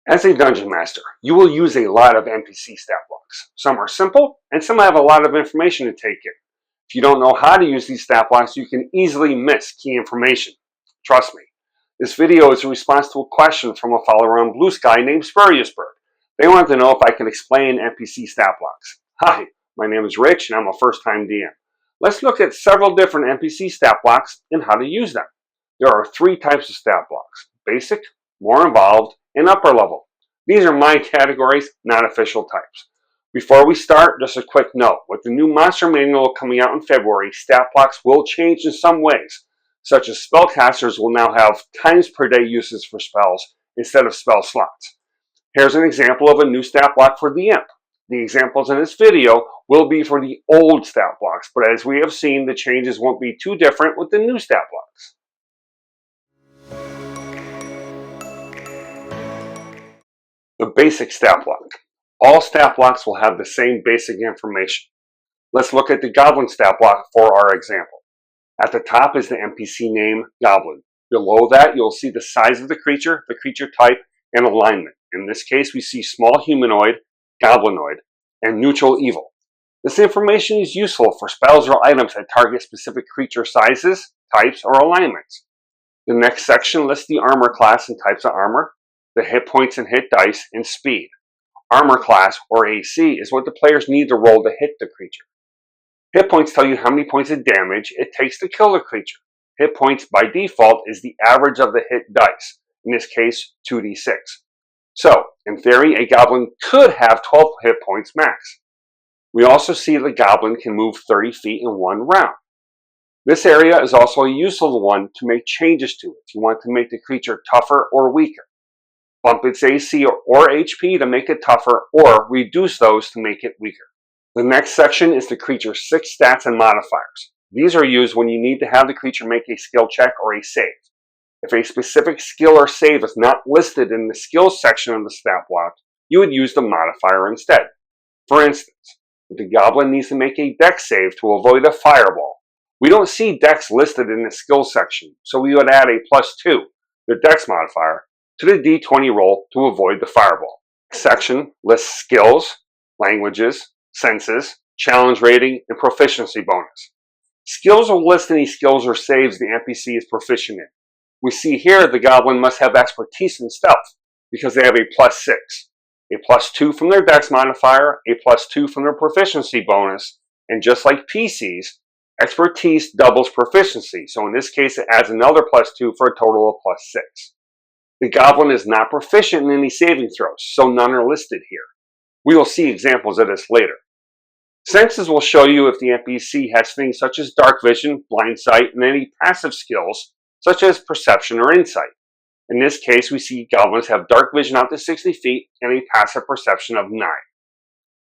As a dungeon master, you will use a lot of NPC stat blocks. Some are simple, and some have a lot of information to take in. If you don't know how to use these stat blocks, you can easily miss key information. Trust me. This video is a response to a question from a follower on Blue Sky named Spurrioussburg. They wanted to know if I could explain NPC stat blocks. Hi, my name is Rich, and I'm a first-time DM. Let's look at several different NPC stat blocks and how to use them. There are three types of stat blocks: basic, more involved, and upper level. These are my categories, not official types. Before we start, just a quick note. With the new Monster Manual coming out in February, stat blocks will change in some ways, such as spellcasters will now have times per day uses for spells instead of spell slots. Here's an example of a new stat block for the Imp. The examples in this video will be for the old stat blocks, but as we have seen, the changes won't be too different with the new stat blocks. The basic stat block. All stat blocks will have the same basic information. Let's look at the Goblin stat block for our example. At the top is the NPC name, Goblin. Below that, you'll see the size of the creature type, and alignment. In this case, we see small humanoid, goblinoid, and neutral evil. This information is useful for spells or items that target specific creature sizes, types, or alignments. The next section lists the armor class and types of armor, the hit points and hit dice, and speed. Armor class, or AC, is what the players need to roll to hit the creature. Hit points tell you how many points of damage it takes to kill the creature. Hit points, by default, is the average of the hit dice, in this case, 2d6. So, in theory, a goblin could have 12 hit points max. We also see the goblin can move 30 feet in one round. This area is also a useful one to make changes to if you want to make the creature tougher or weaker. Bump its AC or HP to make it tougher, or reduce those to make it weaker. The next section is the creature's 6 stats and modifiers. These are used when you need to have the creature make a skill check or a save. If a specific skill or save is not listed in the skills section of the stat block, you would use the modifier instead. For instance, if the goblin needs to make a dex save to avoid a fireball, we don't see dex listed in the skills section, so we would add a +2, the dex modifier, to the d20 roll to avoid the fireball. This section lists skills, languages, senses, challenge rating, and proficiency bonus. Skills will list any skills or saves the NPC is proficient in. We see here the goblin must have expertise in stealth because they have a +6, a +2 from their dex modifier, a +2 from their proficiency bonus, and just like PCs, expertise doubles proficiency, so in this case it adds another +2 for a total of +6. The goblin is not proficient in any saving throws, so none are listed here. We will see examples of this later. Senses will show you if the NPC has things such as dark vision, blind sight, and any passive skills such as perception or insight. In this case, we see goblins have dark vision out to 60 feet and a passive perception of 9.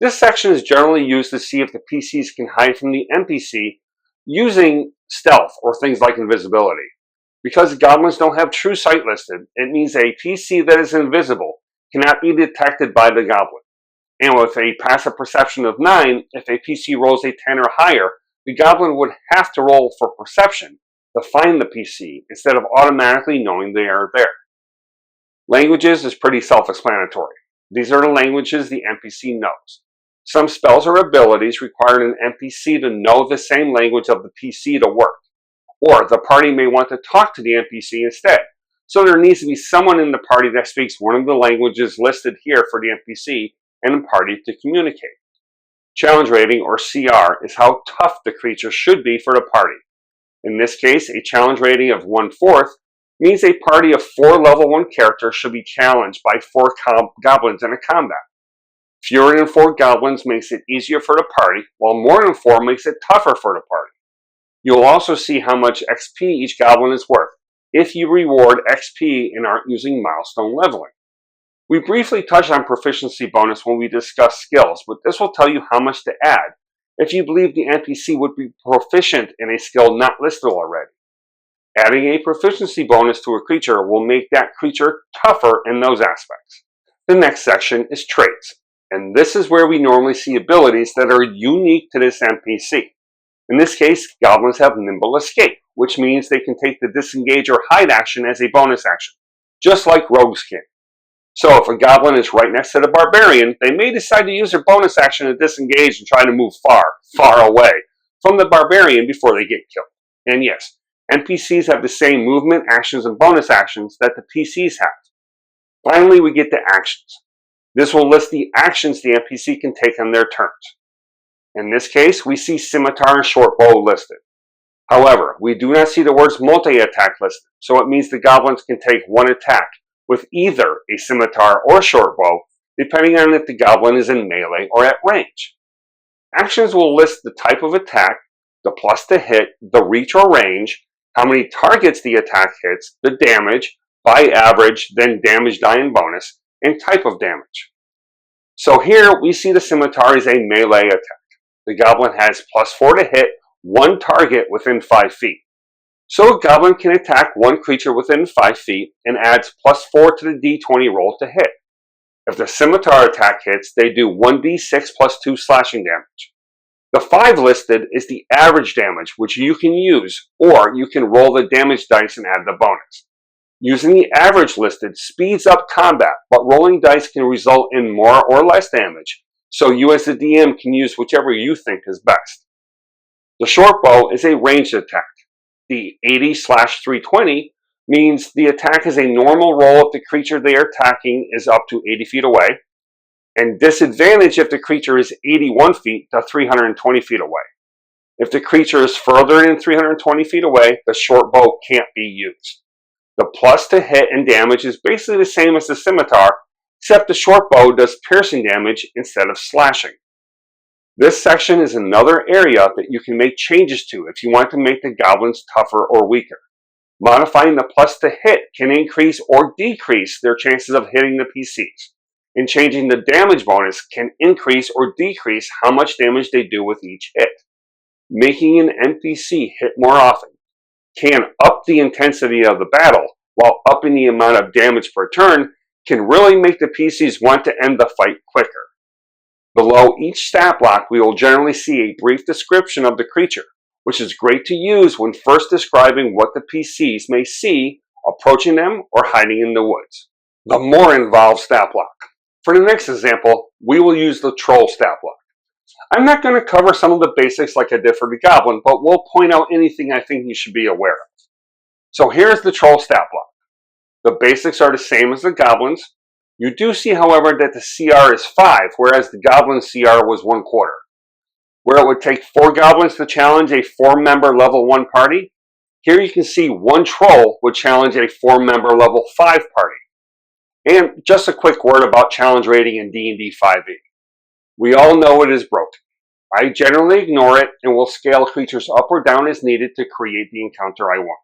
This section is generally used to see if the PCs can hide from the NPC using stealth or things like invisibility. Because goblins don't have true sight listed, it means a PC that is invisible cannot be detected by the goblin. And with a passive perception of 9, if a PC rolls a 10 or higher, the goblin would have to roll for perception to find the PC instead of automatically knowing they are there. Languages is pretty self-explanatory. These are the languages the NPC knows. Some spells or abilities require an NPC to know the same language of the PC to work. Or the party may want to talk to the NPC instead. So there needs to be someone in the party that speaks one of the languages listed here for the NPC and the party to communicate. Challenge rating, or CR, is how tough the creature should be for the party. In this case, a challenge rating of 1/4 means a party of 4 level 1 characters should be challenged by 4 goblins in a combat. Fewer than 4 goblins makes it easier for the party, while more than 4 makes it tougher for the party. You'll also see how much XP each goblin is worth if you reward XP and aren't using milestone leveling. We briefly touched on proficiency bonus when we discussed skills, but this will tell you how much to add if you believe the NPC would be proficient in a skill not listed already. Adding a proficiency bonus to a creature will make that creature tougher in those aspects. The next section is traits, and this is where we normally see abilities that are unique to this NPC. In this case, goblins have nimble escape, which means they can take the disengage or hide action as a bonus action, just like rogues can. So if a goblin is right next to the barbarian, they may decide to use their bonus action to disengage and try to move far, far away from the barbarian before they get killed. And yes, NPCs have the same movement, actions, and bonus actions that the PCs have. Finally, we get to actions. This will list the actions the NPC can take on their turns. In this case, we see scimitar and shortbow listed. However, we do not see the words multi-attack listed, so it means the goblins can take one attack with either a scimitar or shortbow, depending on if the goblin is in melee or at range. Actions will list the type of attack, the plus to hit, the reach or range, how many targets the attack hits, the damage, by average, then damage die and bonus, and type of damage. So here we see the scimitar is a melee attack. The goblin has +4 to hit one target within 5 feet. So a goblin can attack one creature within 5 feet and adds +4 to the d20 roll to hit. If the scimitar attack hits, they do 1d6 +2 slashing damage. The 5 listed is the average damage, which you can use, or you can roll the damage dice and add the bonus. Using the average listed speeds up combat, but rolling dice can result in more or less damage, so you as the DM can use whichever you think is best. The shortbow is a ranged attack. The 80/320 means the attack is a normal roll if the creature they are attacking is up to 80 feet away, and disadvantage if the creature is 81 feet to 320 feet away. If the creature is further than 320 feet away, the shortbow can't be used. The plus to hit and damage is basically the same as the scimitar, except the shortbow does piercing damage instead of slashing. This section is another area that you can make changes to if you want to make the goblins tougher or weaker. Modifying the plus to hit can increase or decrease their chances of hitting the PCs, and changing the damage bonus can increase or decrease how much damage they do with each hit. Making an NPC hit more often can up the intensity of the battle, while upping the amount of damage per turn can really make the PCs want to end the fight quicker. Below each stat block, we will generally see a brief description of the creature, which is great to use when first describing what the PCs may see approaching them or hiding in the woods. The more involved stat block. For the next example, we will use the troll stat block. I'm not going to cover some of the basics like I did for the goblin, but we'll point out anything I think you should be aware of. So here's the troll stat block. The basics are the same as the goblins. You do see, however, that the CR is 5, whereas the goblin CR was 1/4. Where it would take 4 goblins to challenge a 4-member level 1 party, here you can see 1 troll would challenge a 4-member level 5 party. And just a quick word about challenge rating in D&D 5e. We all know it is broken. I generally ignore it and will scale creatures up or down as needed to create the encounter I want.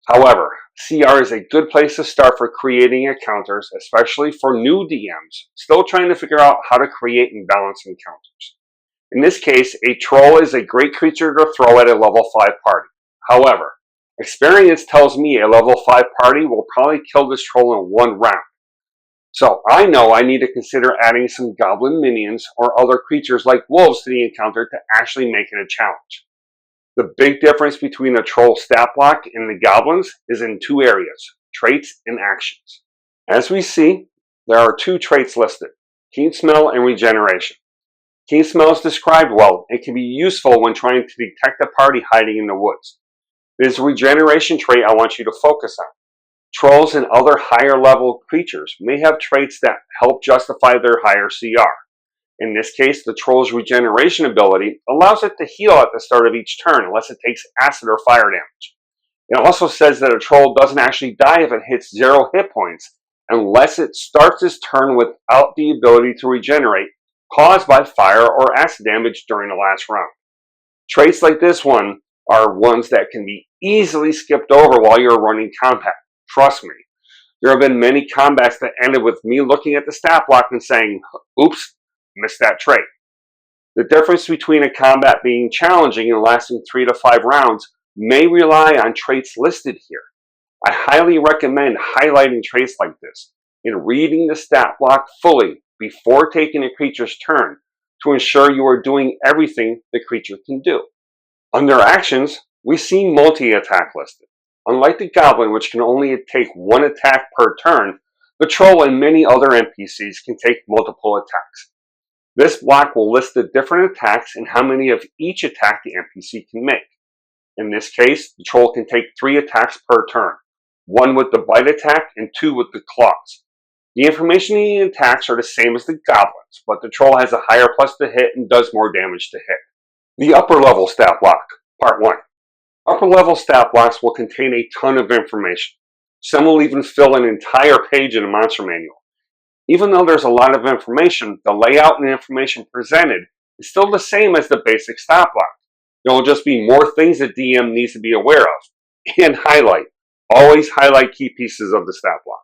However, CR is a good place to start for creating encounters, especially for new DMs still trying to figure out how to create and balance encounters. In this case, a troll is a great creature to throw at a level 5 party. However, experience tells me a level 5 party will probably kill this troll in 1 round. So I know I need to consider adding some goblin minions or other creatures like wolves to the encounter to actually make it a challenge. The big difference between a troll stat block and the goblins is in 2 areas, traits and actions. As we see, there are 2 traits listed, keen smell and regeneration. Keen smell is described well and can be useful when trying to detect a party hiding in the woods. It is a regeneration trait I want you to focus on. Trolls and other higher level creatures may have traits that help justify their higher CR. In this case, the troll's regeneration ability allows it to heal at the start of each turn unless it takes acid or fire damage. It also says that a troll doesn't actually die if it hits 0 hit points unless it starts its turn without the ability to regenerate caused by fire or acid damage during the last round. Traits like this one are ones that can be easily skipped over while you're running combat. Trust me, there have been many combats that ended with me looking at the stat block and saying, oops, missed that trait. The difference between a combat being challenging and lasting 3 to 5 rounds may rely on traits listed here. I highly recommend highlighting traits like this and reading the stat block fully before taking a creature's turn to ensure you are doing everything the creature can do. Under actions, we see multi-attack listed. Unlike the goblin, which can only take 1 attack per turn, The troll and many other NPCs can take multiple attacks. This block will list the different attacks and how many of each attack the NPC can make. In this case, the troll can take 3 attacks per turn, 1 with the bite attack and 2 with the claws. The information in the attacks are the same as the goblins, but the troll has a higher plus to hit and does more damage to hit. The upper level stat block, part 1. Upper level stat blocks will contain a ton of information. Some will even fill an entire page in a monster manual. Even though there's a lot of information, the layout and information presented is still the same as the basic stat block. There will just be more things that DM needs to be aware of. And highlight. Always highlight key pieces of the stat block.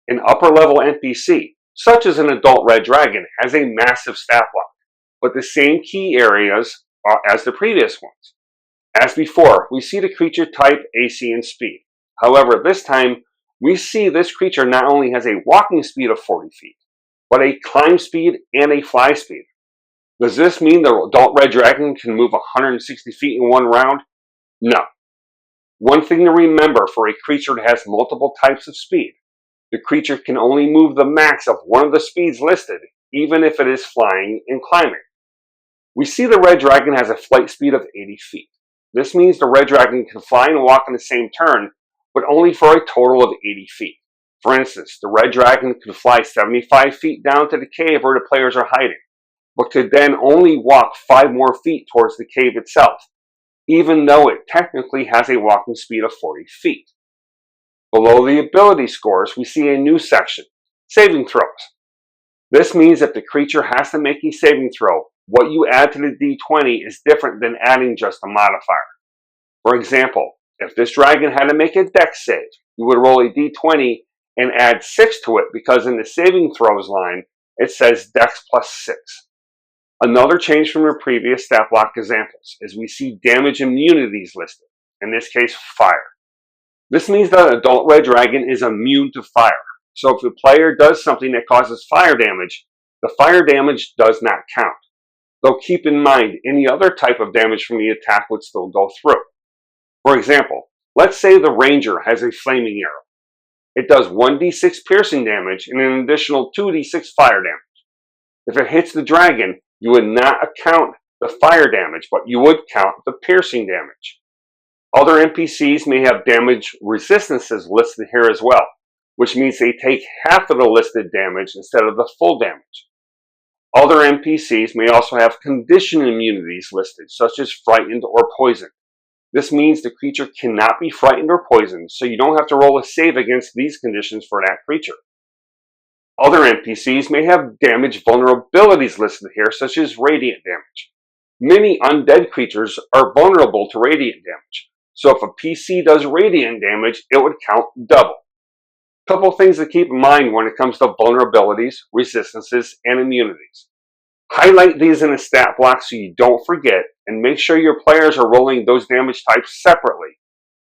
An upper level NPC, such as an adult red dragon, has a massive stat block, but the same key areas as the previous ones. As before, we see the creature type, AC, and speed. However, this time, we see this creature not only has a walking speed of 40 feet, but a climb speed and a fly speed. Does this mean the adult red dragon can move 160 feet in one round? No. One thing to remember for a creature that has multiple types of speed, the creature can only move the max of one of the speeds listed, even if it is flying and climbing. We see the red dragon has a flight speed of 80 feet. This means the red dragon can fly and walk in the same turn, but only for a total of 80 feet. For instance, the red dragon could fly 75 feet down to the cave where the players are hiding, but could then only walk 5 more feet towards the cave itself, even though it technically has a walking speed of 40 feet. Below the ability scores, we see a new section, saving throws. This means that the creature has to make a saving throw. What you add to the d20 is different than adding just a modifier. For example, if this dragon had to make a dex save, you would roll a d20 and add 6 to it because in the saving throws line, it says dex plus 6. Another change from your previous stat block examples is we see damage immunities listed, in this case fire. This means that an adult red dragon is immune to fire, so if the player does something that causes fire damage, the fire damage does not count. Though keep in mind, any other type of damage from the attack would still go through. For example, let's say the ranger has a flaming arrow. It does 1d6 piercing damage and an additional 2d6 fire damage. If it hits the dragon, you would not account the fire damage, but you would count the piercing damage. Other NPCs may have damage resistances listed here as well, which means they take half of the listed damage instead of the full damage. Other NPCs may also have condition immunities listed, such as frightened or poisoned. This means the creature cannot be frightened or poisoned, so you don't have to roll a save against these conditions for that creature. Other NPCs may have damage vulnerabilities listed here, such as radiant damage. Many undead creatures are vulnerable to radiant damage, so if a PC does radiant damage, it would count double. Couple things to keep in mind when it comes to vulnerabilities, resistances, and immunities. Highlight these in a stat block so you don't forget, and make sure your players are rolling those damage types separately,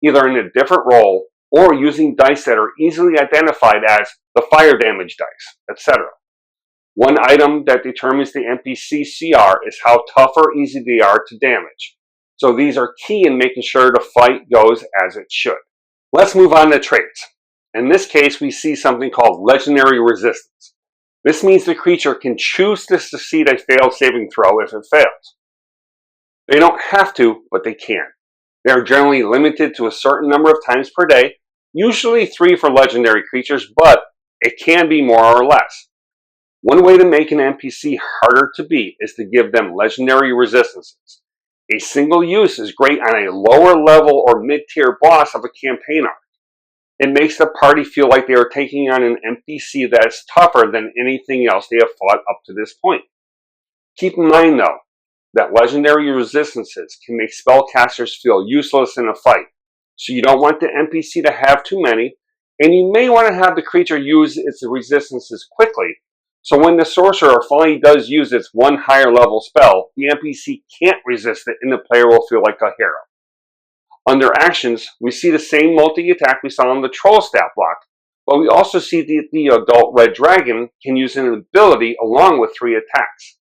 either in a different roll or using dice that are easily identified as the fire damage dice, etc. One item that determines the NPC CR is how tough or easy they are to damage. So these are key in making sure the fight goes as it should. Let's move on to traits. In this case, we see something called legendary resistance. This means the creature can choose to succeed a failed saving throw if it fails. They don't have to, but they can. They are generally limited to a certain number of times per day, usually 3 for legendary creatures, but it can be more or less. One way to make an NPC harder to beat is to give them legendary resistances. A single use is great on a lower level or mid-tier boss of a campaign arc. It makes the party feel like they are taking on an NPC that is tougher than anything else they have fought up to this point. Keep in mind, though, that legendary resistances can make spellcasters feel useless in a fight, so you don't want the NPC to have too many, and you may want to have the creature use its resistances quickly, so when the sorcerer finally does use its one higher level spell, the NPC can't resist it and the player will feel like a hero. Under actions, we see the same multi-attack we saw on the troll stat block, but we also see the adult red dragon can use an ability along with 3 attacks.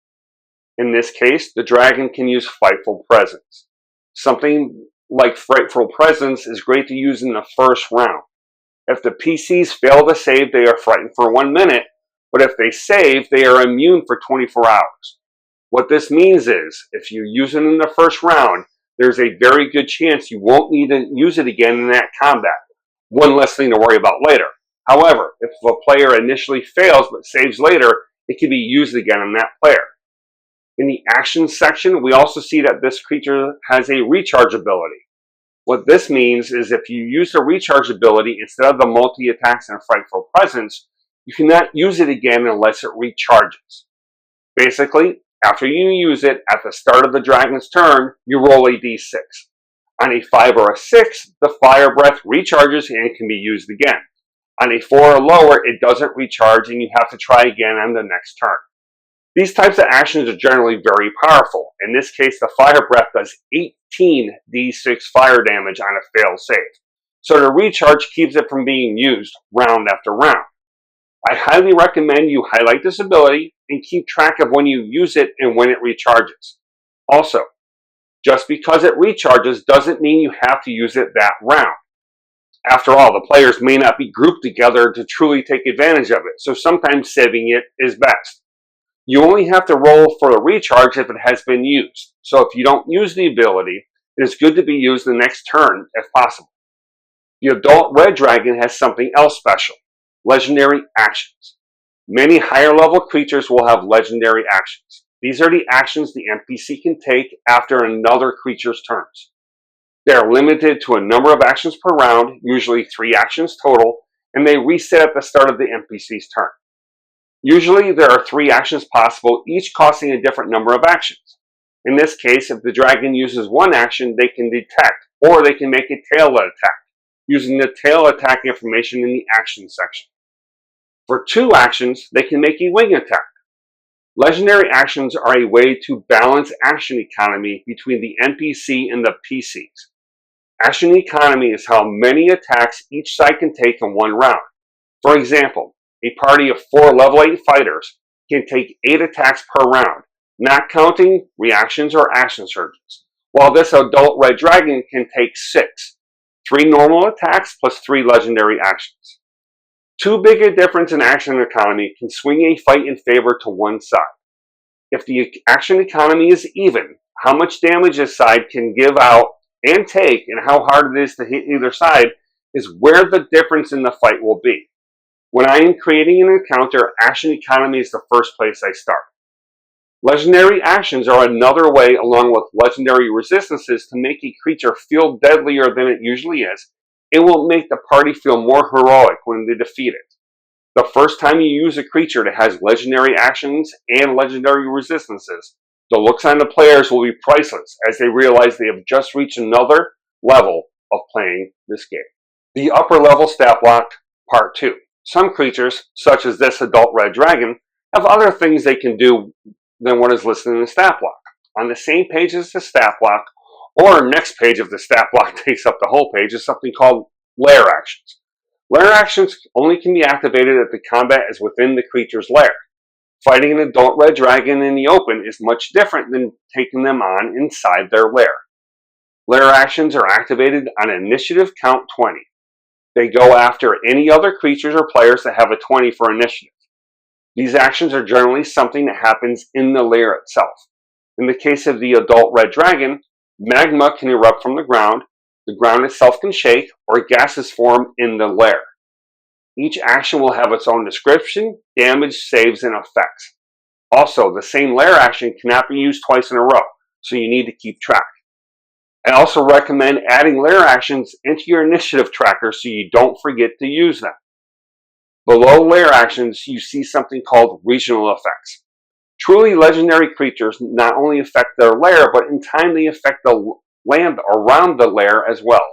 In this case, the dragon can use Frightful Presence. Something like Frightful Presence is great to use in the first round. If the PCs fail to save, they are frightened for 1 minute, but if they save, they are immune for 24 hours. What this means is, if you use it in the first round, there's a very good chance you won't need to use it again in that combat. One less thing to worry about later. However, if a player initially fails but saves later, it can be used again on that player. In the actions section, we also see that this creature has a recharge ability. What this means is if you use the recharge ability instead of the multi-attacks and frightful presence, you cannot use it again unless it recharges. Basically, after you use it at the start of the dragon's turn, you roll a d6. On a 5 or a 6, the fire breath recharges and can be used again. On a 4 or lower, it doesn't recharge and you have to try again on the next turn. These types of actions are generally very powerful. In this case, the fire breath does 18 d6 fire damage on a failed save. So the recharge keeps it from being used round after round. I highly recommend you highlight this ability and keep track of when you use it and when it recharges. Also, just because it recharges doesn't mean you have to use it that round. After all, the players may not be grouped together to truly take advantage of it, so sometimes saving it is best. You only have to roll for a recharge if it has been used, so if you don't use the ability, it is good to be used the next turn if possible. The adult red dragon has something else special: legendary actions. Many higher level creatures will have legendary actions. These are the actions the NPC can take after another creature's turns. They are limited to a number of actions per round, usually 3 actions total, and they reset at the start of the NPC's turn. Usually there are 3 actions possible, each costing a different number of actions. In this case, if the dragon uses 1 action, they can detect, or they can make a tail attack, using the tail attack information in the action section. For 2 actions, they can make a wing attack. Legendary actions are a way to balance action economy between the NPC and the PCs. Action economy is how many attacks each side can take in one round. For example, a party of 4 level 8 fighters can take 8 attacks per round, not counting reactions or action surges, while this adult red dragon can take 6, 3 normal attacks plus 3 legendary actions. Too big a difference in action economy can swing a fight in favor to one side. If the action economy is even, how much damage this side can give out and take and how hard it is to hit either side is where the difference in the fight will be. When I am creating an encounter, action economy is the first place I start. Legendary actions are another way, along with legendary resistances, to make a creature feel deadlier than it usually is. It will make the party feel more heroic when they defeat it. The first time you use a creature that has legendary actions and legendary resistances, the looks on the players will be priceless as they realize they have just reached another level of playing this game. The upper level stat block, part 2. Some creatures, such as this adult red dragon, have other things they can do than what is listed in the stat block. On the same page as the stat block, or next page of the stat block takes up the whole page, is something called lair actions. Lair actions only can be activated if the combat is within the creature's lair. Fighting an adult red dragon in the open is much different than taking them on inside their lair. Lair actions are activated on initiative count 20. They go after any other creatures or players that have a 20 for initiative. These actions are generally something that happens in the lair itself. In the case of the adult red dragon, magma can erupt from the ground itself can shake, or gases form in the lair. Each action will have its own description, damage, saves, and effects. Also, the same lair action cannot be used twice in a row, so you need to keep track. I also recommend adding lair actions into your initiative tracker so you don't forget to use them. Below lair actions, you see something called regional effects. Truly legendary creatures not only affect their lair, but in time they affect the land around the lair as well.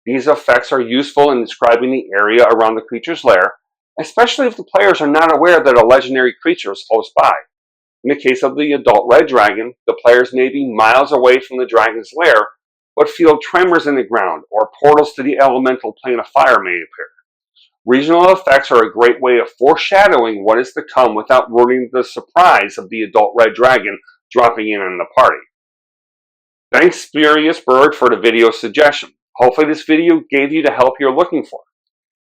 These effects are useful in describing the area around the creature's lair, especially if the players are not aware that a legendary creature is close by. In the case of the adult red dragon, the players may be miles away from the dragon's lair, but feel tremors in the ground, or portals to the elemental plane of fire may appear. Regional effects are a great way of foreshadowing what is to come without ruining the surprise of the adult red dragon dropping in on the party. Thanks, Spurious Bird, for the video suggestion. Hopefully this video gave you the help you're looking for.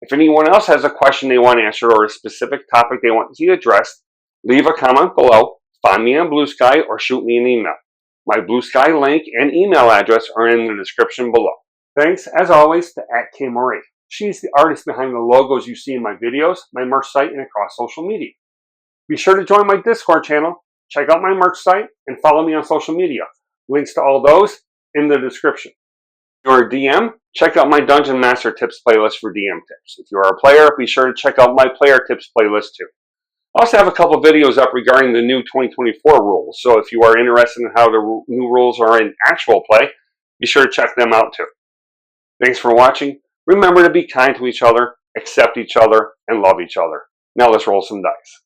If anyone else has a question they want answered or a specific topic they want to see addressed, leave a comment below, find me on Blue Sky, or shoot me an email. My Blue Sky link and email address are in the description below. Thanks, as always, to @KMarie. She's the artist behind the logos you see in my videos, my merch site, and across social media. Be sure to join my Discord channel, check out my merch site, and follow me on social media. Links to all those in the description. If you're a DM, check out my Dungeon Master Tips playlist for DM tips. If you are a player, be sure to check out my Player Tips playlist too. I also have a couple videos up regarding the new 2024 rules, so if you are interested in how the new rules are in actual play, be sure to check them out too. Thanks for watching. Remember to be kind to each other, accept each other, and love each other. Now let's roll some dice.